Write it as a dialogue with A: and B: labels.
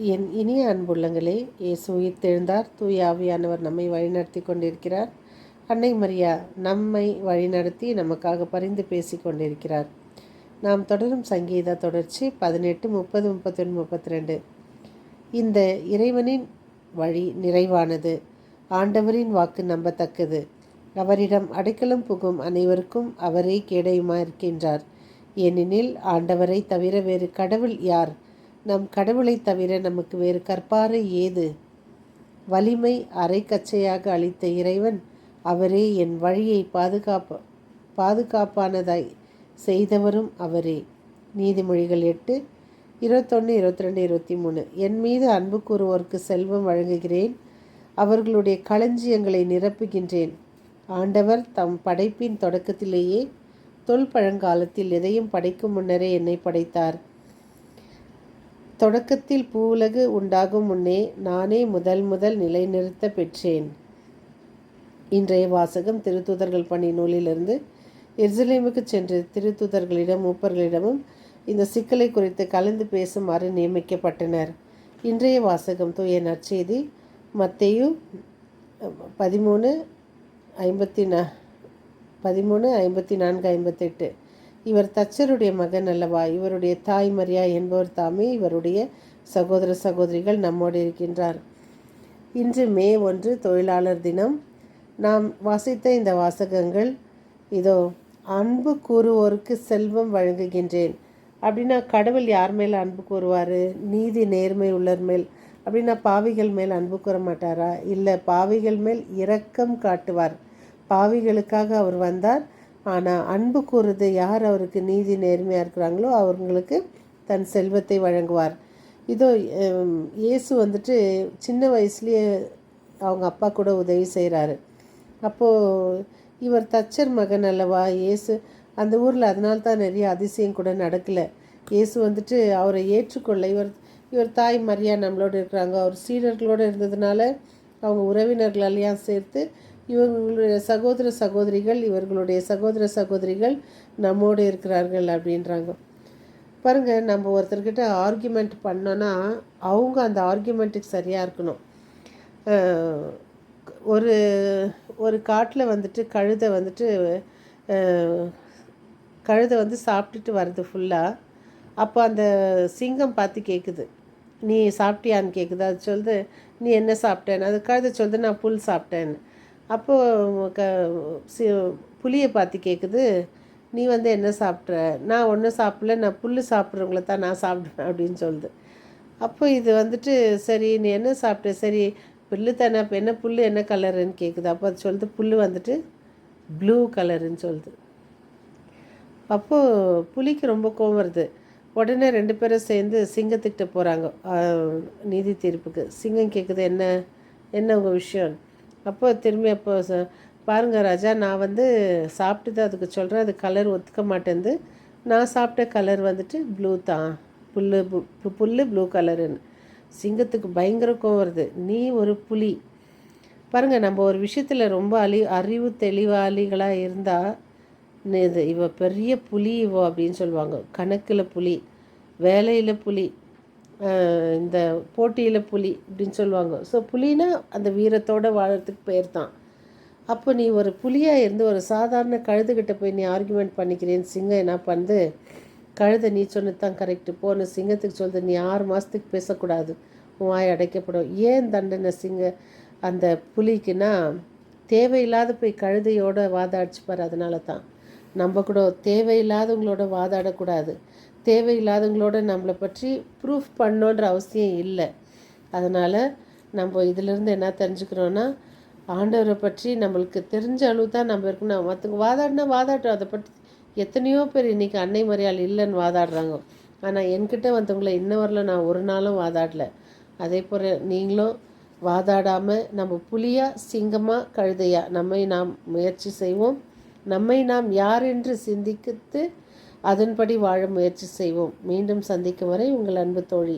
A: என் இனிய அன்புள்ளங்களே, இயேசு உயிர்த்தெழுந்தார். தூய ஆவியானவர் நம்மை வழிநடத்தி கொண்டிருக்கிறார். அன்னை மரியா நம்மை வழிநடத்தி நமக்காக பரிந்து பேசி கொண்டிருக்கிறார். நாம் தொடரும் சங்கீத தொடர்ச்சி 18, 30, 31, 32. இந்த இறைவனின் வழி நிறைவானது, ஆண்டவரின் வாக்கு நம்பத்தக்கது. அவரிடம் அடைக்கலம் புகும் அனைவருக்கும் அவரே கேடயமாயிருக்கின்றார். ஏனெனில் ஆண்டவரை தவிர வேறு கடவுள் யார்? நம் கடவுளை தவிர நமக்கு வேறு கற்பாறை ஏது? வலிமை அரைக்கச்சையாக அளித்த இறைவன் அவரே. என் வழியை பாதுகாப்பானதாய் செய்தவரும் அவரே. நீதிமொழிகள் 8, 21, 22, 23. என் மீது அன்பு கூறுவோருக்கு செல்வம் வழங்குகிறேன், அவர்களுடைய களஞ்சியங்களை நிரப்புகின்றேன். ஆண்டவர் தம் படைப்பின் தொடக்கத்திலேயே, தொல்பழங்காலத்தில் எதையும் படைக்கும் முன்னரே என்னை படைத்தார். தொடக்கத்தில் பூவுலகு உண்டாகும் முன்னே நானே முதல் நிலைநிறுத்த பெற்றேன். இன்றைய வாசகம் திருத்தூதர்கள் பணி நூலிலிருந்து. எருசலேமுக்கு சென்று திருத்தூதர்களிடம் மூப்பர்களிடமும் இந்த சிக்கலை குறித்து கலந்து பேசுமாறு நியமிக்கப்பட்டனர். இன்றைய வாசகம் தூய நற்செய்தி மத்தேயு 13, 54, 58. இவர் தச்சருடைய மகன் அல்லவா? இவருடைய தாய் மரியா என்பவர் தாமே. இவருடைய சகோதர சகோதரிகள் நம்மோடு இருக்கின்றார். இன்று மே 1 தொழிலாளர் தினம். நாம் வாசித்த இந்த வாசகங்கள் இதோ. அன்பு கூறுவோருக்கு செல்வம் வழங்குகின்றேன் அப்படின்னா கடவுள் யார் மேல் அன்பு கூறுவார்? நீதி நேர்மை உள்ளர் மேல். அப்படின்னா பாவிகள் மேல் அன்பு கூற மாட்டாரா? இல்லை, பாவிகள் மேல் இரக்கம் காட்டுவார். பாவிகளுக்காக அவர் வந்தார். ஆனால் அன்பு கூறுறது யார் அவருக்கு நீதி நேர்மையாக இருக்கிறாங்களோ அவங்களுக்கு தன் செல்வத்தை வழங்குவார். இதோ இயேசு வந்துட்டு சின்ன வயசுலேயே அவங்க அப்பா கூட உதவி செய்கிறாரு. அப்போது இவர் தச்சர் மகன் அல்லவா இயேசு? அந்த ஊரில் அதனால்தான் நிறைய அதிசயம் கூட நடக்கலை. இயேசு வந்துட்டு அவரை ஏற்றுக்கொள்ள, இவர் தாய் மரியா நம்மளோடு இருக்கிறாங்க, அவர் சீடர்களோடு இருந்ததுனால அவங்க உறவினர்களெல்லாம் சேர்த்து இவர்களுடைய சகோதர சகோதரிகள் நம்மோடு இருக்கிறார்கள் அப்படின்றாங்க. பாருங்கள், நம்ம ஒருத்தர்கிட்ட ஆர்கியூமெண்ட் பண்ணோன்னா அவங்க அந்த ஆர்கியூமெண்ட்டுக்கு சரியாக இருக்கணும். ஒரு காட்டில் வந்துட்டு கழுதை வந்து சாப்பிட்டுட்டு வருது ஃபுல்லாக. அப்போ அந்த சிங்கம் பார்த்து கேட்குது, நீ சாப்பிட்டியான்னு கேட்குது. அது சொல்லுது, நீ என்ன சாப்பிட்டேன்னு. அது கழுதை சொல்லுது, நான் புல் சாப்பிட்டேன்னு. அப்போது புலியை பார்த்து கேட்குது, நீ வந்து என்ன சாப்பிட்ற? நான் ஒன்றும் சாப்பிடல, நான் புல் சாப்பிட்றவங்கள தான் நான் சாப்பிடுவேன் அப்படின்னு சொல்லுது. அப்போ இது வந்துட்டு சரி நீ என்ன சாப்பிட்ட? சரி புல்லு தானே, அப்போ என்ன புல் என்ன கலருன்னு கேட்குது. அப்போ அது சொல்லுது, புல் வந்துட்டு ப்ளூ கலருன்னு சொல்லுது. அப்போது புலிக்கு ரொம்ப கோவம் வருது. உடனே 2 பேரும் சேர்ந்து சிங்கத்துக்கிட்ட போகிறாங்க நீதி தீர்ப்புக்கு. சிங்கம் கேட்குது, என்ன உங்கள் விஷயம்? அப்போ திரும்பி பாருங்கள் ராஜா, நான் வந்து சாப்பிட்டு தான் அதுக்கு சொல்கிறேன், அது கலர் ஒத்துக்க மாட்டேங்குது. நான் சாப்பிட்ட கலர் வந்துட்டு ப்ளூ தான், புல் ப்ளூ கலருன்னு. சிங்கத்துக்கு பயங்கர கோவம் வருது. நீ ஒரு புலி. பாருங்கள், நம்ம ஒரு விஷயத்தில் ரொம்ப அறிவு தெளிவாளிகளாக இருந்தால் இவ பெரிய புலி இவோ அப்படின்னு சொல்லுவாங்க. கணக்கில் புலி, வேலையில் புலி, இந்த போட்டியில் புலி அப்படின்னு சொல்லுவாங்க. ஸோ புலினா அந்த வீரத்தோடு வாழறதுக்கு பேர் தான். அப்போ நீ ஒரு புலியாக இருந்து ஒரு சாதாரண கழுதுகிட்ட போய் நீ ஆர்கியூமெண்ட் பண்ணிக்கிறேன்னு சிங்கம் என்ன பண்ணுது? கழுதை நீ சொன்னது தான் கரெக்டு போன சிங்கத்துக்கு சொல்லுது, நீ 6 மாதத்துக்கு பேசக்கூடாது, உன் வாய் அடைக்கப்படும். ஏன் தண்டனை அந்த புலிக்குன்னா தேவையில்லாத போய் கழுதையோட வாதாடிச்சுப்பார். அதனால தான் நம்ம கூட தேவையில்லாதவங்களோட வாதாடக்கூடாது. தேவையில்லாதவங்களோட நம்மளை பற்றி ப்ரூஃப் பண்ணோன்ற அவசியம் இல்லை. அதனால் நம்ம இதிலேருந்து என்ன தெரிஞ்சுக்கிறோன்னா, ஆண்டவரை பற்றி நம்மளுக்கு தெரிஞ்ச அளவு தான் நம்ம இருக்கணும். மற்றவங்க வாதாட்டும். அதை பற்றி எத்தனையோ பேர் இன்றைக்கி அன்னை மரியாள் இல்லைன்னு வாதாடுறாங்க. ஆனால் என்கிட்ட வந்தவங்களை இன்ன வரல நான் ஒரு நாளும் வாதாடலை. அதே போல் நீங்களும் வாதாடாமல் நம்ம புலியாக சிங்கமாக கழுதையா நம்மை நாம் முயற்சி செய்வோம். நம்மை நாம் யார் என்று சிந்தித்து அதன்படி வாழ முயற்சி செய்வோம். மீண்டும் சந்திக்கும் வரை உங்கள் அன்பு தோழி.